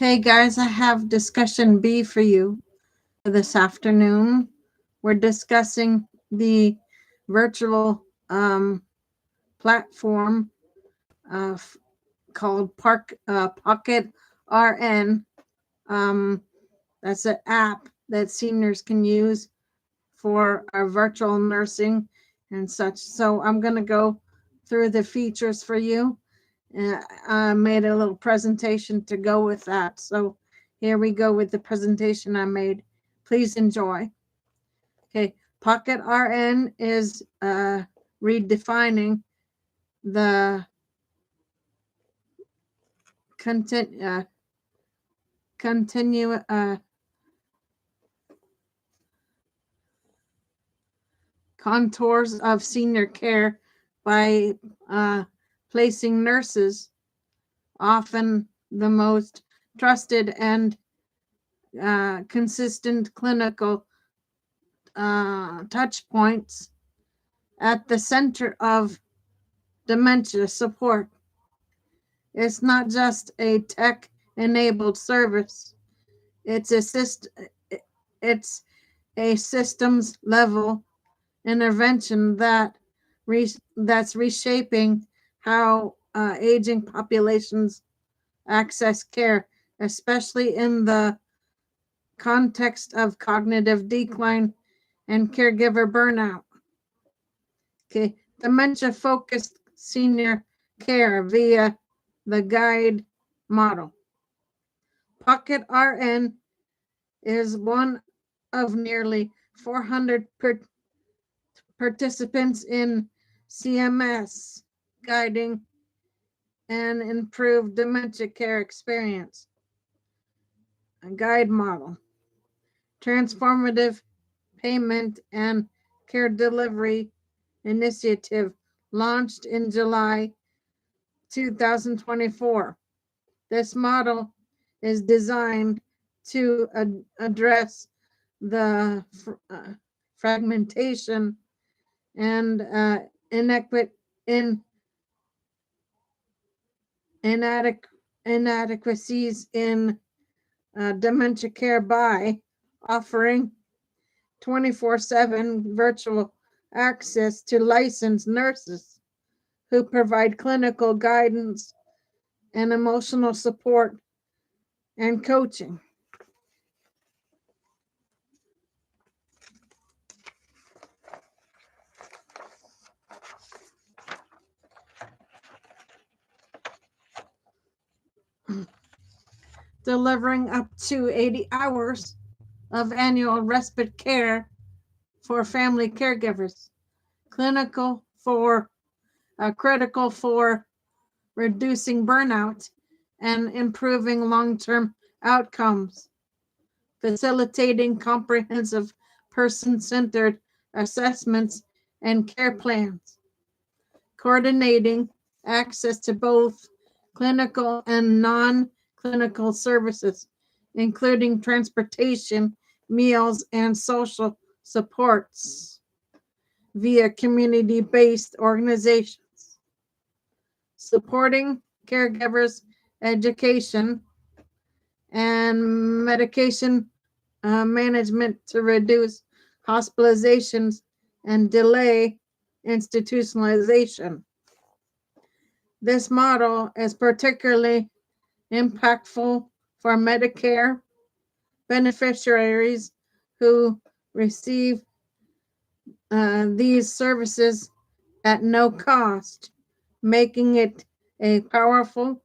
Okay, guys, I have discussion B for you this afternoon. We're discussing the virtual platform uh, called Pocket RN. Um, that's an app that seniors can use for our virtual nursing and such. So I'm going to go through the features for you. I made a little presentation to go with that. So here we go with the presentation I made. Please enjoy. Okay, Pocket RN is redefining the continue contours of senior care by placing nurses, often the most trusted and consistent clinical touch points, at the center of dementia support. It's not just a tech-enabled service. It's it's a systems level intervention that's reshaping how aging populations access care, especially in the context of cognitive decline and caregiver burnout. Okay, dementia focused senior care via the guide model. Pocket RN is one of nearly 400 participants in CMS guiding and improved dementia care experience. A guide model, transformative payment and care delivery initiative launched in July 2024. This model is designed to address the fragmentation and inadequacies in dementia care by offering 24/7 virtual access to licensed nurses who provide clinical guidance and emotional support and coaching. Delivering up to 80 hours of annual respite care for family caregivers, critical for reducing burnout and improving long-term outcomes, facilitating comprehensive person-centered assessments and care plans, coordinating access to both clinical and non-clinical services, including transportation, meals, and social supports via community-based organizations, supporting caregivers' education and medication management to reduce hospitalizations and delay institutionalization. This model is particularly impactful for Medicare beneficiaries who receive these services at no cost, making it a powerful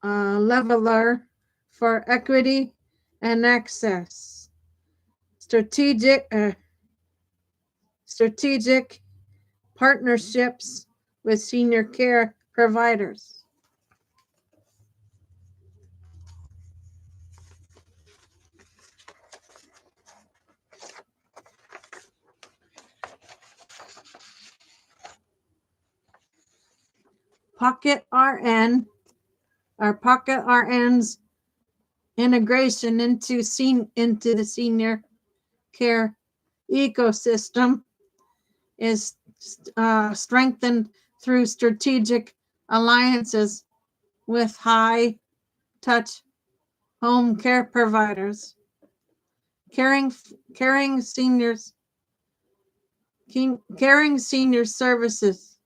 leveler for equity and access. Strategic partnerships with senior care providers. Pocket RN, or Pocket RN's integration into the senior care ecosystem is strengthened through strategic alliances with high touch home care providers, caring caring seniors caring senior services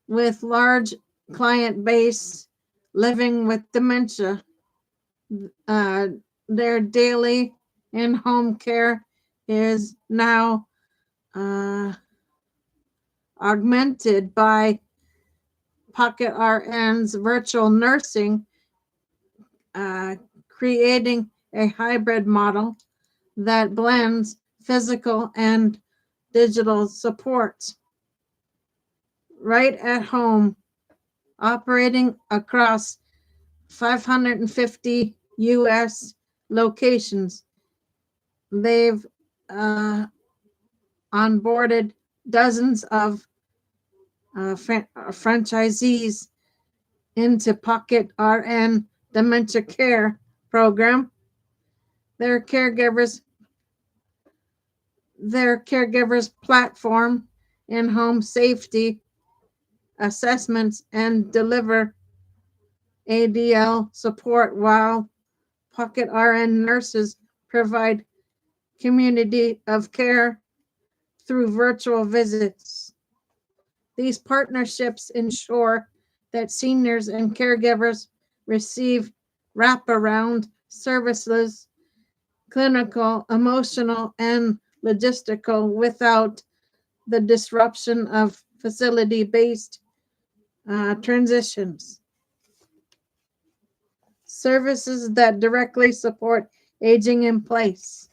with large client base living with dementia. Uh, their daily in-home care is now uh, augmented by Pocket RN's virtual nursing, uh, creating a hybrid model that blends physical and digital support right at home, operating across 550 US locations. They've onboarded dozens of franchisees into Pocket RN Dementia Care program. Their caregivers platform in-home safety assessments and deliver ADL support, while Pocket RN nurses provide community of care through virtual visits. These partnerships ensure that seniors and caregivers receive wraparound services, clinical, emotional, and logistical, without the disruption of facility-based transitions. Services that directly support aging in place.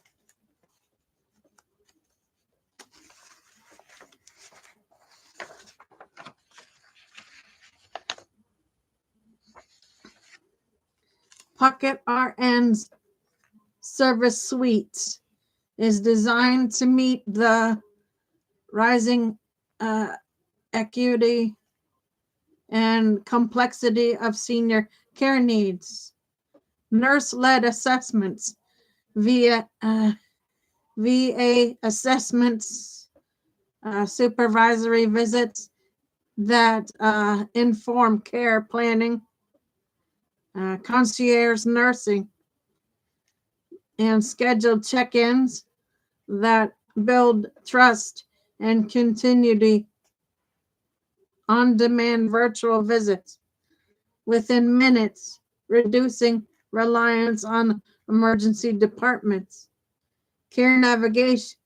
Pocket RN's service suite is designed to meet the rising acuity and complexity of senior care needs. Nurse-led assessments via VA assessments, supervisory visits that inform care planning, concierge nursing, and scheduled check-ins that build trust and continuity, on-demand virtual visits within minutes, reducing reliance on emergency departments, care navigation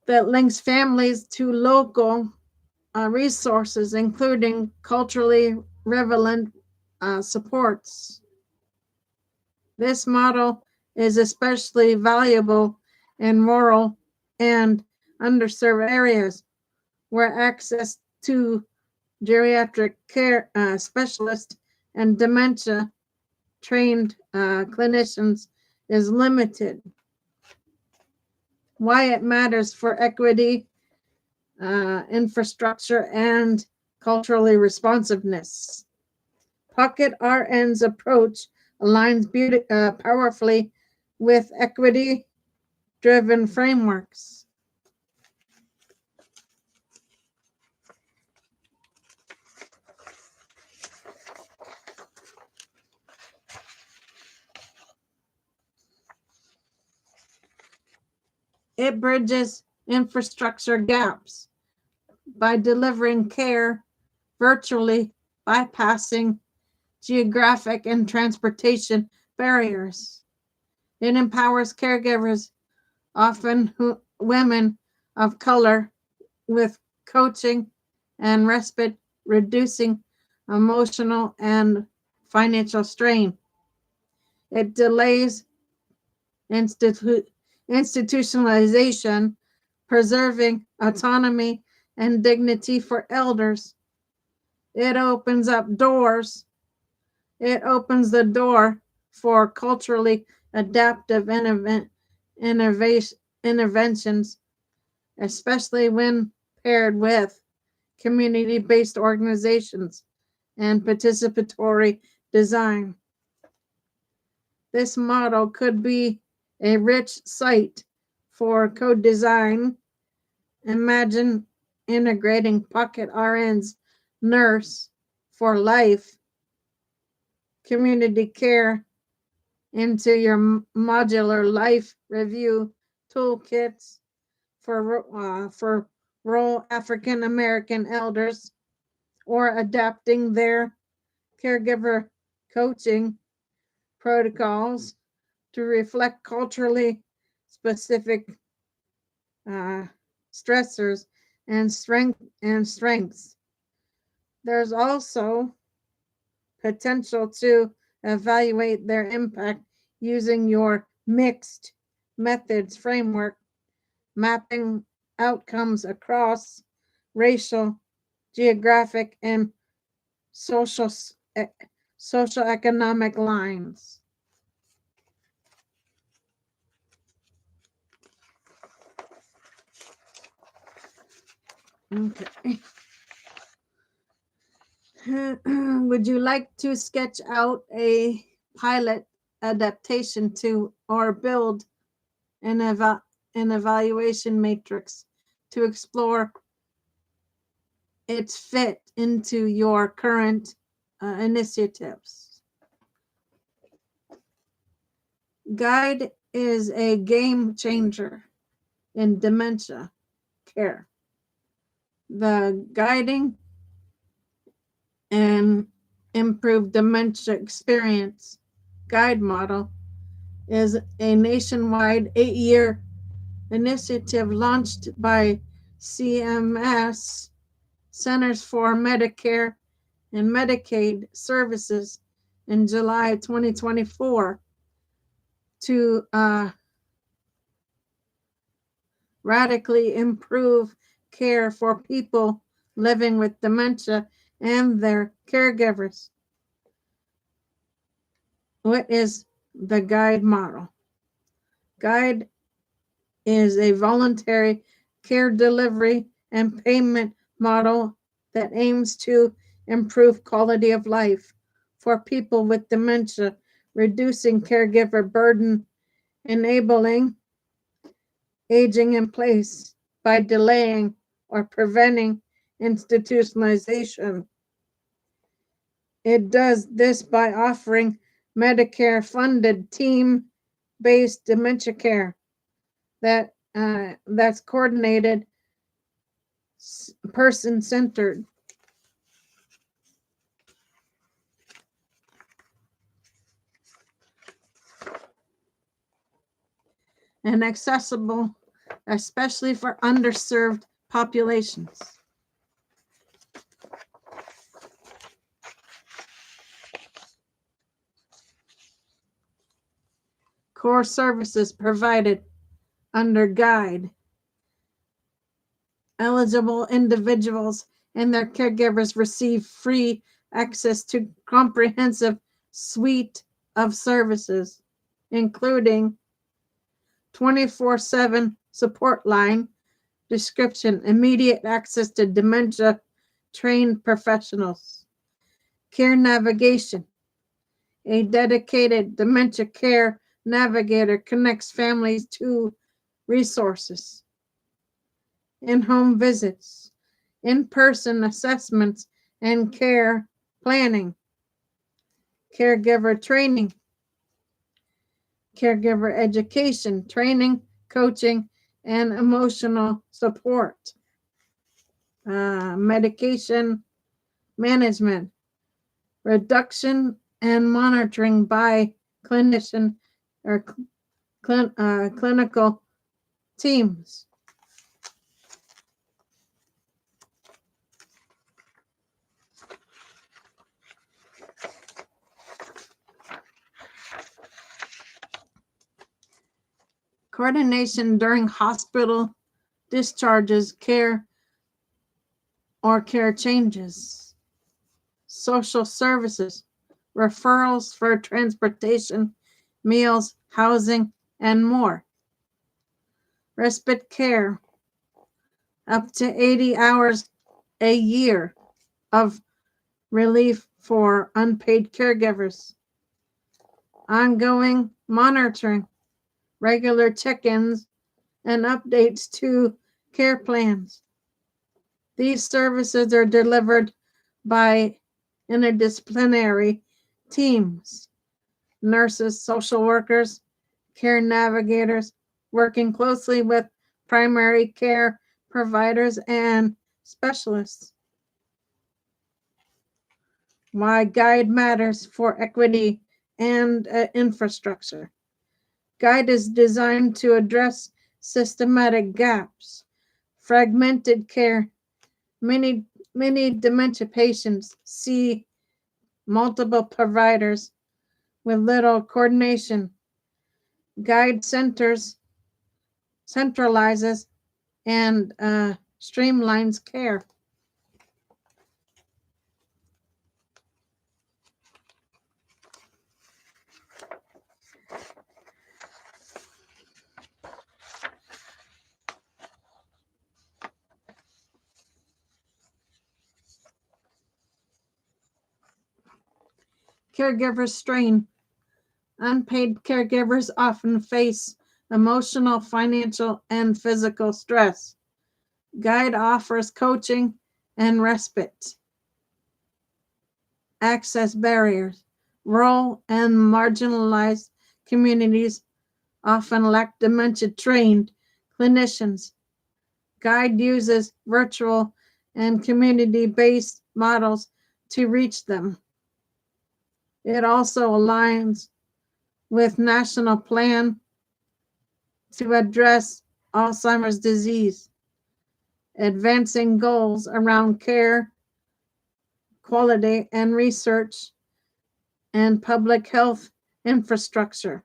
that links families to local resources, including culturally relevant supports. This model is especially valuable in rural and underserved areas where access to geriatric care specialists and dementia trained clinicians is limited. Why it matters for equity, infrastructure, and culturally responsiveness. Pocket RN's approach aligns powerfully with equity-driven frameworks. It bridges infrastructure gaps by delivering care virtually, bypassing geographic and transportation barriers. It empowers caregivers, often women of color, with coaching and respite, reducing emotional and financial strain. It delays institutionalization, preserving autonomy and dignity for elders. It opens the door for culturally adaptive interventions, especially when paired with community-based organizations and participatory design. This model could be a rich site for co-design. Imagine integrating Pocket RN's nurse for life community care into your modular life review toolkits for rural African American elders, or adapting their caregiver coaching protocols to reflect culturally specific stressors and strengths. There's also potential to evaluate their impact using your mixed methods framework, mapping outcomes across racial, geographic, and social socioeconomic lines. Okay. Would you like to sketch out a pilot adaptation to or build an evaluation matrix to explore its fit into your current initiatives? Guide is a game changer in dementia care. The guiding and improved dementia experience guide model is a nationwide 8-year initiative launched by CMS, Centers for Medicare and Medicaid Services, in July 2024 to radically improve care for people living with dementia and their caregivers. What is the guide model? Guide is a voluntary care delivery and payment model that aims to improve quality of life for people with dementia, reducing caregiver burden, enabling aging in place by delaying or preventing institutionalization. It does this by offering Medicare-funded team-based dementia care that's coordinated, person-centered, and accessible, especially for underserved populations. Core services provided under Guide. Eligible individuals and their caregivers receive free access to comprehensive suite of services, including 24/7 support line, description, immediate access to dementia trained professionals, care navigation. A dedicated dementia care navigator connects families to resources, in-home visits, in-person assessments and care planning, caregiver training, caregiver education, training, coaching, and emotional support, medication management, reduction and monitoring by clinician or clinical teams. Coordination during hospital discharges, care or care changes, social services, referrals for transportation, meals, housing, and more. Respite care, up to 80 hours a year of relief for unpaid caregivers. Ongoing monitoring, regular check-ins, and updates to care plans. These services are delivered by interdisciplinary Teams, nurses, social workers, care navigators, working closely with primary care providers and specialists. Why GUIDE matters for equity and infrastructure. GUIDE is designed to address systematic gaps, fragmented care. Many dementia patients see multiple providers with little coordination. GUIDE centralizes and streamlines care. Caregiver strain. Unpaid caregivers often face emotional, financial, and physical stress. GUIDE offers coaching and respite. Access barriers. Rural and marginalized communities often lack dementia-trained clinicians. GUIDE uses virtual and community-based models to reach them. It also aligns with national plan to address Alzheimer's disease, advancing goals around care, quality, and research, and public health infrastructure.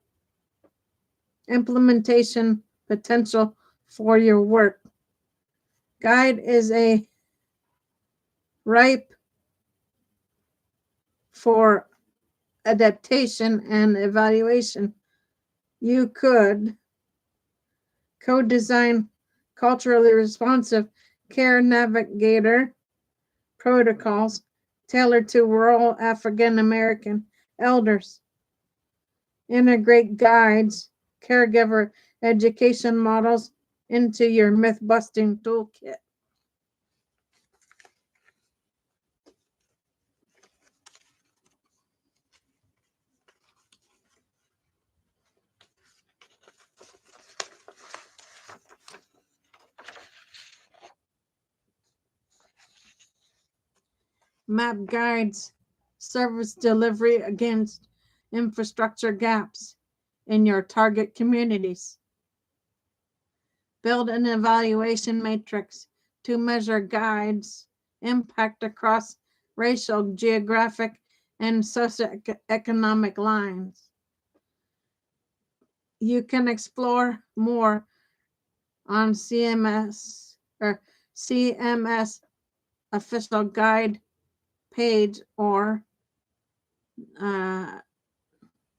Implementation potential for your work. GUIDE is a ripe for adaptation and evaluation. You could co-design culturally responsive care navigator protocols tailored to rural African American elders. Integrate GUIDE's caregiver education models into your myth-busting toolkit. Map GUIDE's service delivery against infrastructure gaps in your target communities. Build an evaluation matrix to measure GUIDE's impact across racial, geographic, and socioeconomic lines. You can explore more on CMS official GUIDE page, or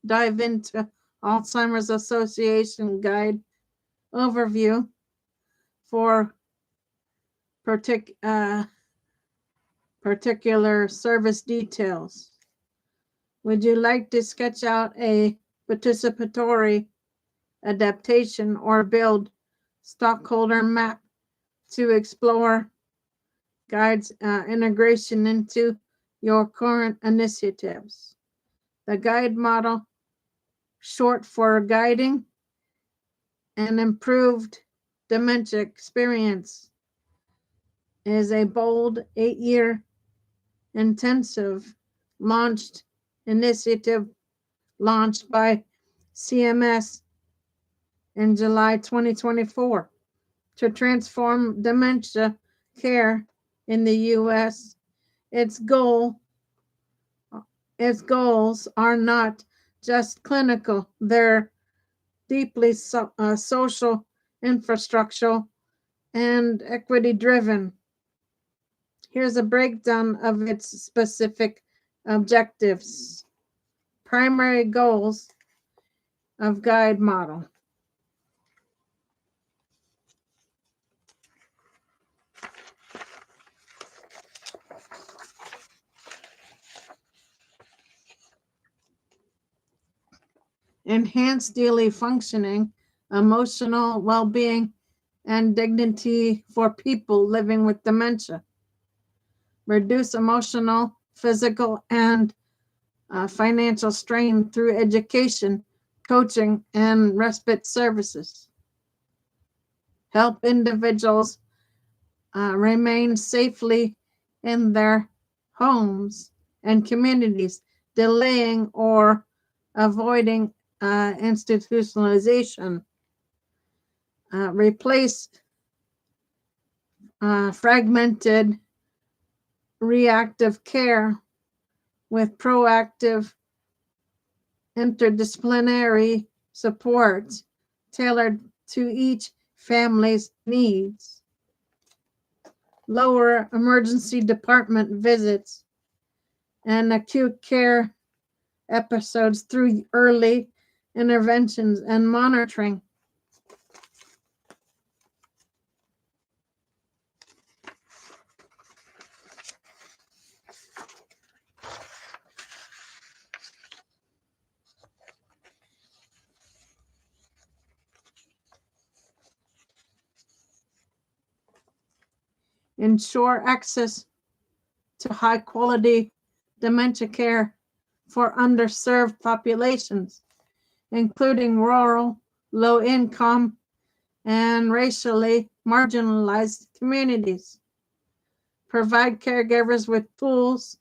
dive into Alzheimer's Association GUIDE overview for particular service details. Would you like to sketch out a participatory adaptation or build stockholder map to explore GUIDE's integration into your current initiatives? The GUIDE model, short for guiding an improved dementia experience, is a bold 8-year intensive initiative launched by CMS in July 2024 to transform dementia care in the U.S. Its goals are not just clinical, they're deeply social, infrastructural, and equity driven. Here's a breakdown of its specific objectives. Primary goals of GUIDE model. Enhance daily functioning, emotional well-being, and dignity for people living with dementia. Reduce emotional, physical, and financial strain through education, coaching, and respite services. Help individuals remain safely in their homes and communities, delaying or avoiding institutionalization. Replace fragmented reactive care with proactive interdisciplinary support tailored to each family's needs. Lower emergency department visits and acute care episodes through early interventions and monitoring. Ensure access to high quality dementia care for underserved populations, including rural, low income, and racially marginalized communities. Provide caregivers with tools,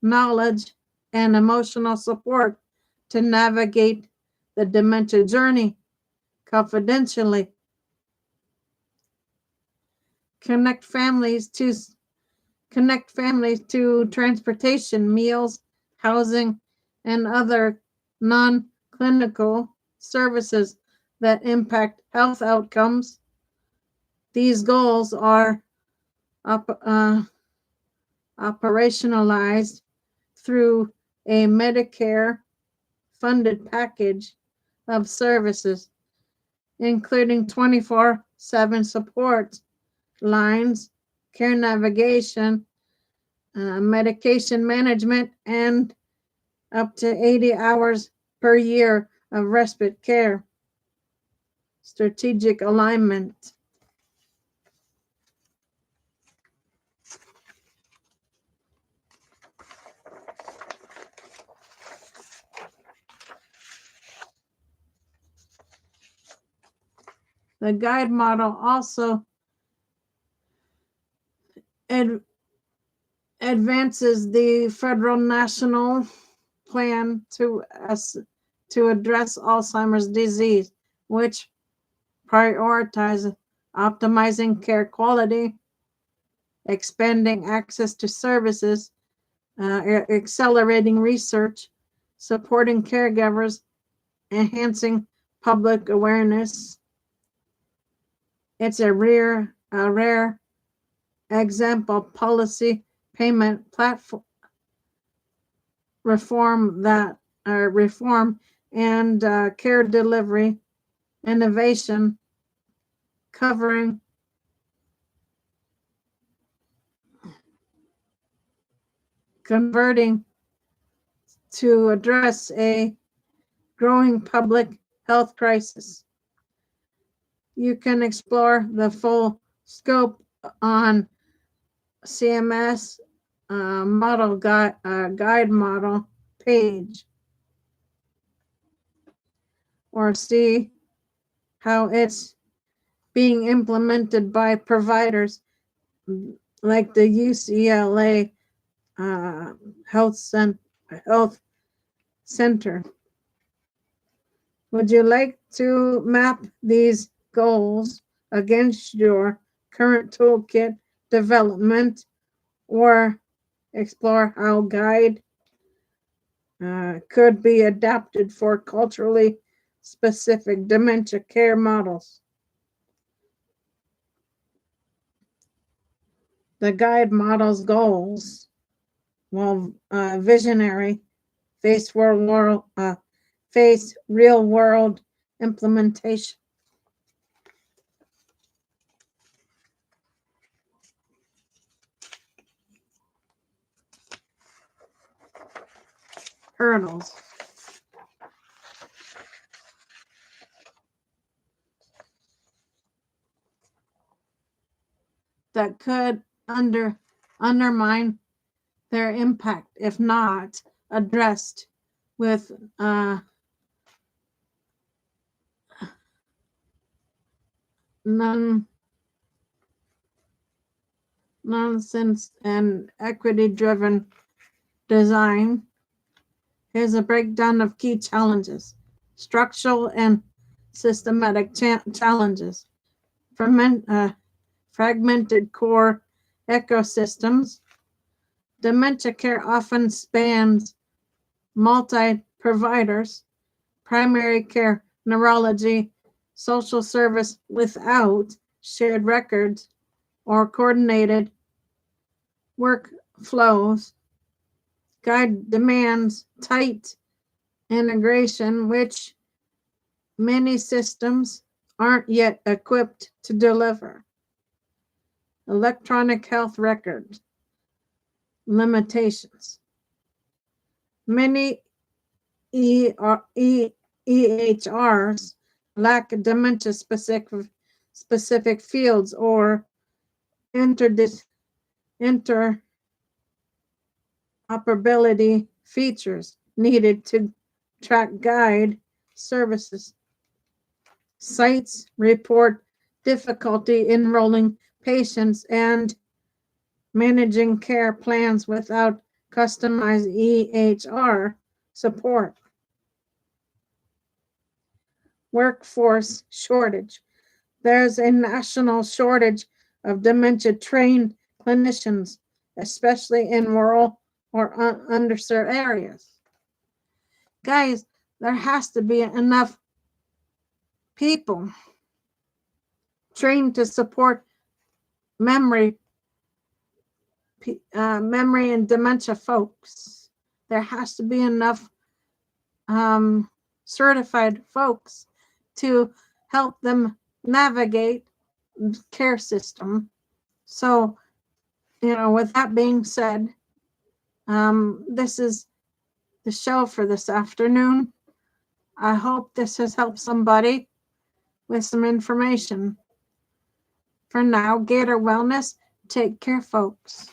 knowledge, and emotional support to navigate the dementia journey confidentially. Connect families to transportation, meals, housing, and other non-clinical services that impact health outcomes. These goals are operationalized through a Medicare funded package of services, including 24/7 support lines, care navigation, medication management, and up to 80 hours per year of respite care. Strategic alignment. The guide model also advances the federal national plan to address Alzheimer's disease, which prioritizes optimizing care quality, expanding access to services, accelerating research, supporting caregivers, enhancing public awareness. It's a rare example policy payment platform reform and care delivery innovation covering converting to address a growing public health crisis. You can explore the full scope on CMS model guide model page, or see how it's being implemented by providers like the UCLA Health Center. Would you like to map these goals against your current toolkit development, or explore how guide could be adapted for culturally specific dementia care models? The guide model's goals, well, visionary, face real world implementation. Hurdles. That could undermine their impact if not addressed with nonsense and equity-driven design. Here's a breakdown of key challenges: structural and systematic challenges, fragmented core ecosystems. Dementia care often spans multi-providers, primary care, neurology, social service without shared records or coordinated workflows. Guide demands tight integration, which many systems aren't yet equipped to deliver. Electronic health records limitations. Many EHRs lack dementia specific fields or interoperability features needed to track guide services. Sites report difficulty enrolling patients and managing care plans without customized EHR support. Workforce shortage. There's a national shortage of dementia-trained clinicians, especially in rural or underserved areas. Guys, there has to be enough people trained to support memory and dementia folks. There has to be enough certified folks to help them navigate the care system. So, with that being said, this is the show for this afternoon. I hope this has helped somebody with some information. For now, Gator Wellness, take care, folks.